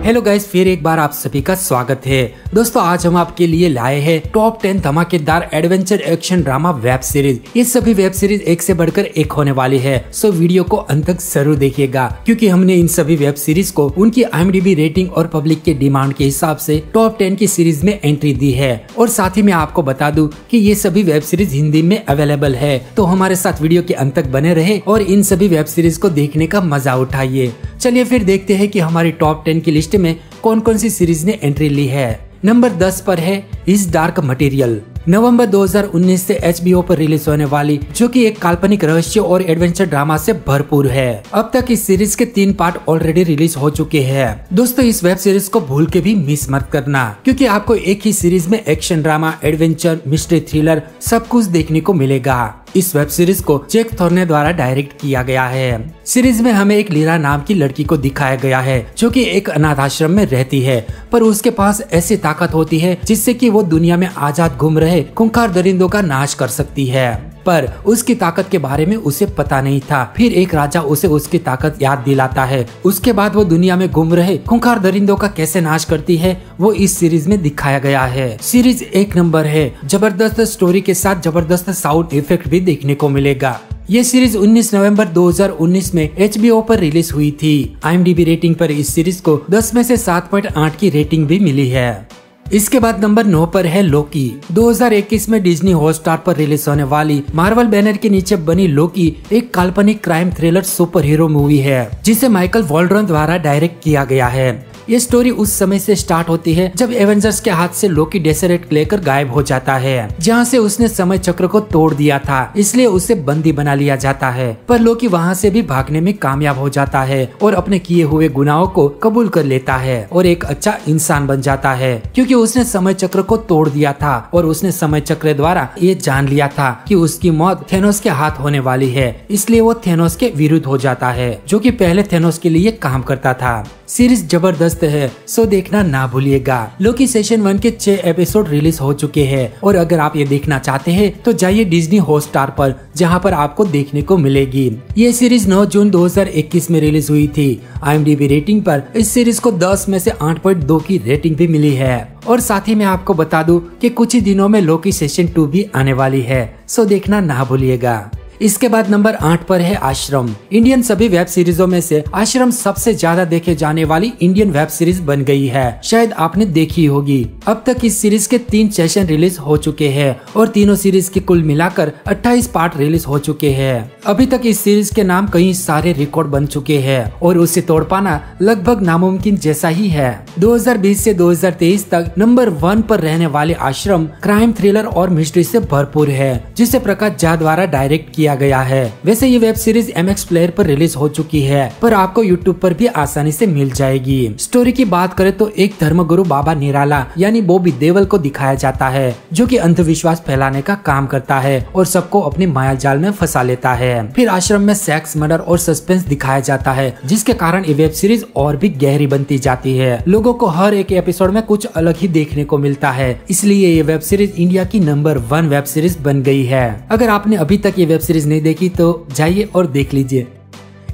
Hello guys, फिर एक बार आप सभी का स्वागत है। दोस्तों आज हम आपके लिए लाए हैं टॉप 10 धमाकेदार adventure action drama web series. ये सभी वेब सीरीज एक से बढ़कर एक होने वाली है, सो वीडियो को अंत तक जरूर देखिएगा क्योंकि हमने इन सभी वेब सीरीज को उनकी IMDb रेटिंग और पब्लिक के डिमांड के हिसाब से टॉप 10 की सीरीज में एंट्री दी है। और साथ ही मैं आपको बता दूं कि ये सभी वेब सीरीज हिंदी में अवेलेबल है, तो हमारे साथ वीडियो के अंत तक बने रहे और इन सभी वेब सीरीज को देखने का मजा उठाइए। चलिए फिर देखते हैं कि हमारी टॉप 10 की लिस्ट में कौन कौन सी सीरीज ने एंट्री ली है। नंबर 10 पर है इस डार्क मटेरियल। नवंबर 2019 से HBO पर रिलीज होने वाली, जो कि एक काल्पनिक रहस्य और एडवेंचर ड्रामा से भरपूर है। अब तक इस सीरीज के 3 पार्ट ऑलरेडी रिलीज हो चुके हैं। दोस्तों इस वेब सीरीज को भूल के भी मिस मत करना क्योंकि आपको एक ही सीरीज में action drama, adventure, mystery, thriller सब कुछ देखने को मिलेगा। इस वेब सीरीज को जैक थॉर्ने द्वारा डायरेक्ट किया गया है। सीरीज में हमें एक लीरा नाम की लड़की को दिखाया गया है जो कि एक अनाथ आश्रम में रहती है, पर उसके पास ऐसी ताकत होती है जिससे कि वो दुनिया में आजाद घूम रहे खूंखार दरिंदों का नाश कर सकती है। पर उसकी ताकत के बारे में उसे पता नहीं था। फिर एक राजा उसे उसकी ताकत याद दिलाता है। उसके बाद वो दुनिया में घूम रहे खूंखार दरिंदों का कैसे नाश करती है वो इस सीरीज में दिखाया गया है। सीरीज एक नंबर है। जबरदस्त स्टोरी के साथ जबरदस्त साउंड इफेक्ट भी देखने को मिलेगा। ये सीरीज 19 नवंबर 2019 में HBO पर रिलीज हुई थी। IMDb रेटिंग पर इस सीरीज को 10 में से 7.8 की रेटिंग भी मिली है। इसके बाद नंबर 9 पर है लोकी। 2021 में डिज्नी हॉटस्टार पर रिलीज होने वाली मार्वल बैनर के नीचे बनी लोकी एक काल्पनिक crime thriller super hero movie है जिसे माइकल वॉल्ड्रन द्वारा डायरेक्ट किया गया है। ये स्टोरी उस समय से स्टार्ट होती है जब एवेंजर्स के हाथ से लोकी डेसरेट लेकर गायब हो जाता है, जहाँ से उसने समय चक्र को तोड़ दिया था, इसलिए उसे बंदी बना लिया जाता है। पर लोकी वहाँ से भी भागने में कामयाब हो जाता है और अपने किए हुए गुनाहों को कबूल कर लेता है और एक अच्छा इंसान बन जाता है क्योंकि उसने समय चक्र को तोड़ दिया था और उसने समय चक्र द्वारा ये जान लिया था कि उसकी मौत थेनोस के हाथ होने वाली है, इसलिए वो थेनोस के विरुद्ध हो जाता है जो कि पहले थेनोस के लिए काम करता था। सीरीज जबरदस्त है, सो देखना ना भूलिएगा। लोकी सीजन 1 के 6 एपिसोड रिलीज हो चुके हैं और अगर आप ये देखना चाहते हैं तो जाइए डिज्नी हॉटस्टार पर, जहां पर आपको देखने को मिलेगी। ये सीरीज 9 जून 2021 में रिलीज हुई थी। IMDb रेटिंग पर इस सीरीज को 10 में से 8.2 की रेटिंग भी मिली है। और साथ ही मैं आपको बता दूं कि कुछ ही दिनों में लोकी सीजन 2 भी आने वाली है, सो देखना ना भूलिएगा। इसके बाद नंबर 8 पर है आश्रम। इंडियन सभी वेब सीरीजों में से आश्रम सबसे ज्यादा देखे जाने वाली इंडियन वेब सीरीज बन गई है, शायद आपने देखी होगी। अब तक इस सीरीज के 3 सेशन रिलीज हो चुके हैं और तीनों सीरीज के कुल मिलाकर 28 पार्ट रिलीज हो चुके हैं। अभी तक इस सीरीज के नाम कई सारे रिकॉर्ड बन चुके हैं और उसे तोड़ पाना लगभग नामुमकिन जैसा ही है। 2020 से 2023 तक नंबर 1 पर रहने वाले आश्रम क्राइम, थ्रिलर और मिस्ट्री से भरपूर है, जिसे प्रकाश झा द्वारा डायरेक्ट किया गया है। वैसे ये वेब सीरीज MX प्लेयर पर रिलीज हो चुकी है, पर आपको YouTube पर भी आसानी से मिल जाएगी। स्टोरी की बात करें तो एक धर्मगुरु बाबा निराला यानी बॉबी देओल को दिखाया जाता है जो कि अंधविश्वास फैलाने का काम करता है और सबको अपनी माया जाल में फंसा लेता है। फिर आश्रम में सेक्स, मर्डर और सस्पेंस दिखाया जाता है, जिसके कारण ये वेब सीरीज और भी गहरी बनती जाती है। लोगों को हर एक एपिसोड में कुछ अलग ही देखने को मिलता है, इसलिए ये वेब सीरीज इंडिया की नंबर 1 वेब सीरीज बन गई है। अगर आपने अभी तक ये वेब सीरीज नहीं देखी तो जाइए और देख लीजिए।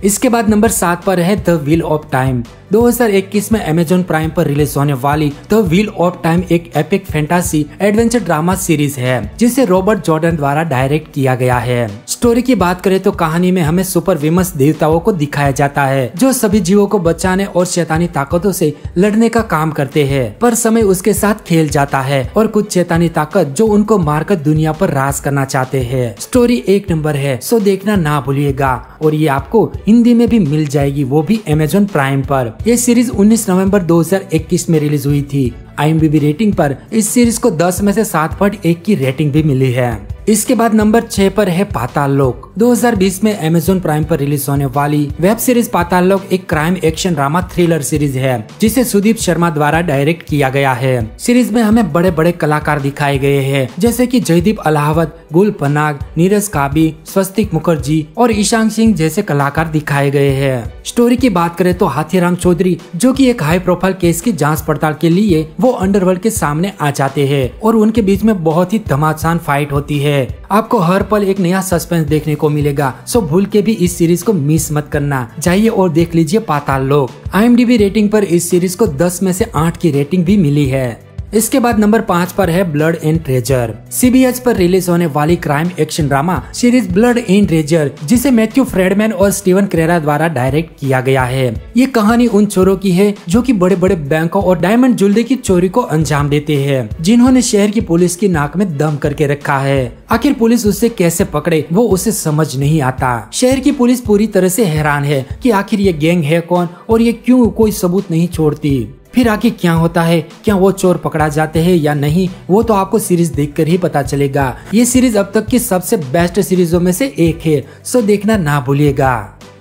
इसके बाद नंबर 7 पर है द व्हील ऑफ टाइम। 2021 में Amazon प्राइम पर रिलीज होने वाली द व्हील ऑफ टाइम एक epic fantasy adventure drama series है जिसे रॉबर्ट जॉर्डन द्वारा डायरेक्ट किया गया है। स्टोरी की बात करें तो कहानी में हमें सुपर विमस देवताओं को दिखाया जाता है जो सभी जीवों को बचाने और शैतानी ताकतों से लड़ने का काम करते हैं, पर समय उसके साथ खेल जाता है और कुछ शैतानी ताकत जो उनको मारकर दुनिया पर राज करना चाहते हैं। स्टोरी एक नंबर है, सो देखना ना भूलिएगा और ये आपको हिंदी में भी मिल जाएगी, वो भी Amazon प्राइम पर। ये सीरीज 19 नवंबर 2021 में रिलीज हुई थी। IMDb रेटिंग पर इस सीरीज को 10 में से 7.1 की रेटिंग भी मिली है। इसके बाद नंबर 6 पर है पाताल लोक। 2020 में Amazon प्राइम पर रिलीज होने वाली वेब सीरीज पाताल लोक एक crime, action, drama, thriller series है जिसे सुदीप शर्मा द्वारा डायरेक्ट किया गया है। सीरीज में हमें बड़े बड़े कलाकार दिखाए गए हैं जैसे कि जयदीप अलाहावत, गुल पनाग, नीरज काबी, स्वस्तिक मुखर्जी और ईशान सिंह जैसे कलाकार दिखाए गए हैं। स्टोरी की बात करें तो हाथीराम चौधरी जो कि एक हाई प्रोफाइल केस की जांच पड़ताल के लिए वो अंडरवर्ल्ड के सामने आ जाते हैं और उनके बीच में बहुत ही घमासान फाइट होती है है। आपको हर पल एक नया सस्पेंस देखने को मिलेगा, सो भूल के भी इस सीरीज को मिस मत करना। जाइए और देख लीजिए पाताल लोक। IMDb रेटिंग पर इस सीरीज को 10 में से 8 की रेटिंग भी मिली है। इसके बाद नंबर 5 पर है ब्लड एंड ट्रेजर। CBS पर रिलीज होने वाली crime action drama series blood and treasure, जिसे मैथ्यू फ्रेडमैन और स्टीवन क्रेरा द्वारा डायरेक्ट किया गया है। ये कहानी उन चोरों की है जो कि बड़े बड़े बैंकों और डायमंड ज्वेलरी की चोरी को अंजाम देते हैं, जिन्होंने शहर की पुलिस की नाक में दम करके रखा है। आखिर पुलिस उसे कैसे पकड़े वो उसे समझ नहीं आता। शहर की पुलिस पूरी तरह से हैरान है कि आखिर ये गैंग है कौन और ये क्यों कोई सबूत नहीं छोड़ती। फिर आगे क्या होता है, क्या वो चोर पकड़ा जाते हैं या नहीं, वो तो आपको सीरीज देखकर ही पता चलेगा। ये सीरीज अब तक की सबसे बेस्ट सीरीजों में से एक है, सो देखना ना भूलिएगा।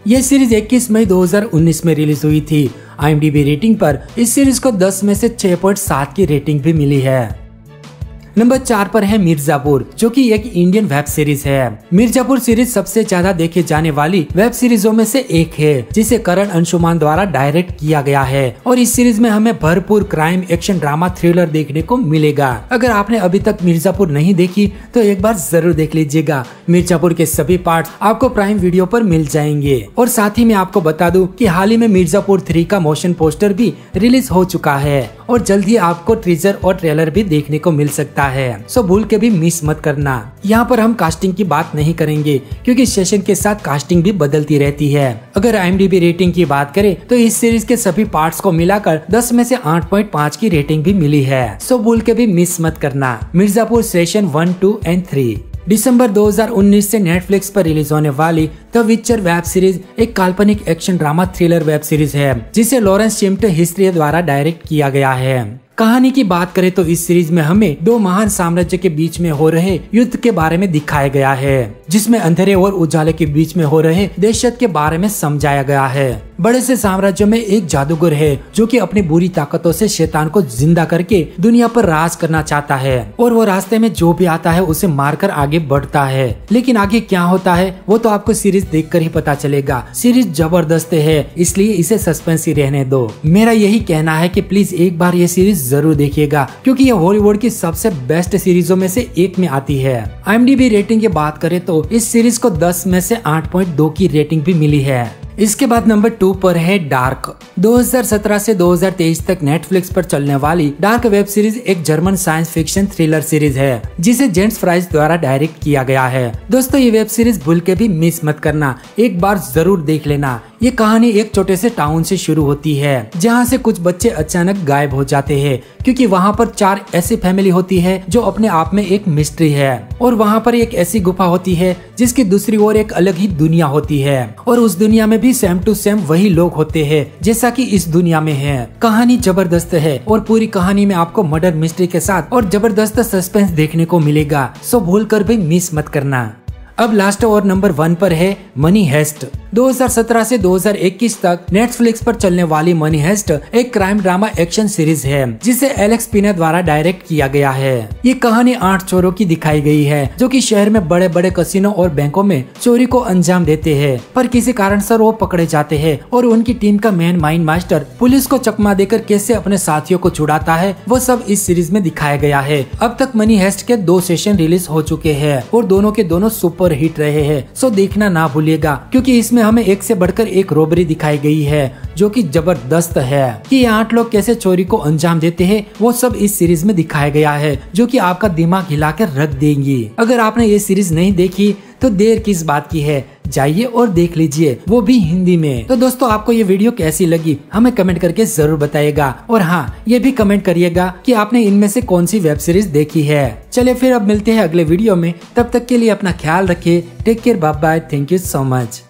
ये सीरीज 21 मई 2019 में रिलीज हुई थी। IMDb रेटिंग पर इस सीरीज को 10 में से 6.7 की रेटिंग भी मिली है। नंबर 4 पर है मिर्जापुर, जो कि एक इंडियन वेब सीरीज है। मिर्जापुर सीरीज सबसे ज्यादा देखे जाने वाली वेब सीरीजों में से एक है, जिसे करण अंशुमान द्वारा डायरेक्ट किया गया है। और इस सीरीज में हमें भरपूर क्राइम एक्शन ड्रामा थ्रिलर देखने को मिलेगा। अगर आपने अभी तक मिर्जापुर नहीं देखी तो एक बार जरूर देख लीजिएगा। मिर्जापुर के सभी पार्ट्स आपको प्राइम वीडियो पर मिल जाएंगे। और साथ ही मैं आपको बता दूं कि हाल ही में मिर्जापुर 3 का मोशन पोस्टर भी रिलीज हो चुका है और जल्द ही आपको टीजर और ट्रेलर भी देखने को मिल सकता है, सो भूल के भी मिस मत करना। यहाँ पर हम कास्टिंग की बात नहीं करेंगे क्योंकि सेशन के साथ कास्टिंग भी बदलती रहती है। अगर IMDb रेटिंग की बात करें तो इस सीरीज के सभी पार्ट्स को मिलाकर 10 में से 8.5 की रेटिंग भी मिली है, सो भूल के भी मिस मत करना। Mirzapur session 1, 2 and 3। दिसंबर 2019 से नेटफ्लिक्स पर रिलीज होने वाली द विचर वेब सीरीज एक काल्पनिक action drama thriller web series है, जिसे लॉरेंस चिम्ट हिस्ट्री द्वारा डायरेक्ट किया गया है। कहानी की बात करें तो इस सीरीज में हमें दो महान साम्राज्य के बीच में हो रहे युद्ध के बारे में दिखाया गया है, जिसमें अंधेरे और उजाले के बीच में हो रहे दहशत के बारे में समझाया गया है। बड़े से साम्राज्य में एक जादूगर है जो कि अपनी बुरी ताकतों से शैतान को जिंदा करके दुनिया पर राज करना चाहता है और वो रास्ते में जो भी आता है उसे मारकर आगे बढ़ता है। लेकिन आगे क्या होता है वो तो आपको सीरीज देखकर ही पता चलेगा। सीरीज जबरदस्त है, इसलिए इसे सस्पेंस ही रहने दो। मेरा यही कहना है कि प्लीज एक बार ये सीरीज जरूर देखिएगा क्योंकि ये हॉलीवुड की सबसे बेस्ट सीरीजों में से एक में आती है। IMDb रेटिंग की बात करें तो इस सीरीज को 10 में से 8.2 की रेटिंग भी मिली है। इसके बाद नंबर 2 पर है डार्क। 2017 से 2023 तक नेटफ्लिक्स पर चलने वाली डार्क वेब सीरीज एक German science fiction thriller series है, जिसे जेम्स फ्राइज द्वारा डायरेक्ट किया गया है। दोस्तों ये वेब सीरीज भूल के भी मिस मत करना, एक बार जरूर देख लेना। ये कहानी एक छोटे से टाउन से शुरू होती है जहाँ से कुछ बच्चे अचानक गायब हो जाते हैं क्योंकि वहाँ पर 4 ऐसी फैमिली होती है जो अपने आप में एक मिस्ट्री है। और वहाँ पर एक ऐसी गुफा होती है जिसकी दूसरी ओर एक अलग ही दुनिया होती है और उस दुनिया में भी सेम टू सेम वही लोग होते हैं जैसा कि इस दुनिया में है। कहानी जबरदस्त है और पूरी कहानी में आपको मर्डर मिस्ट्री के साथ और जबरदस्त सस्पेंस देखने को मिलेगा, सो भूल कर भी मिस मत करना। अब लास्ट और नंबर 1 पर है मनी हेस्ट। 2017 से 2021 तक नेटफ्लिक्स पर चलने वाली मनी हेस्ट एक क्राइम ड्रामा एक्शन सीरीज है जिसे एलेक्स पिने द्वारा डायरेक्ट किया गया है। ये कहानी 8 चोरों की दिखाई गई है जो कि शहर में बड़े बड़े कसिनो और बैंकों में चोरी को अंजाम देते हैं, पर किसी कारण से वो पकड़े जाते हैं और उनकी टीम का मेन माइंड मास्टर पुलिस को चकमा देकर कैसे अपने साथियों को छुड़ाता है वो सब इस सीरीज में दिखाया गया है। अब तक मनी हेस्ट के 2 सेशन रिलीज हो चुके हैं और दोनों के दोनों सुपर हिट रहे हैं, सो देखना ना भूलिएगा क्योंकि इसमें हमें एक से बढ़कर एक रॉबरी दिखाई गई है जो कि जबरदस्त है कि ये 8 लोग कैसे चोरी को अंजाम देते हैं वो सब इस सीरीज में दिखाया गया है जो कि आपका दिमाग हिलाकर रख देंगी। अगर आपने ये सीरीज नहीं देखी तो देर किस बात की है, जाइए और देख लीजिए, वो भी हिंदी में। तो दोस्तों आपको ये वीडियो कैसी लगी हमें कमेंट करके जरूर बताइएगा और हाँ ये भी कमेंट करिएगा कि आपने इनमें से कौन सी वेब सीरीज देखी है। चलिए फिर अब मिलते हैं अगले वीडियो में, तब तक के लिए अपना ख्याल रखिए। Take care, bye bye, thank you so much.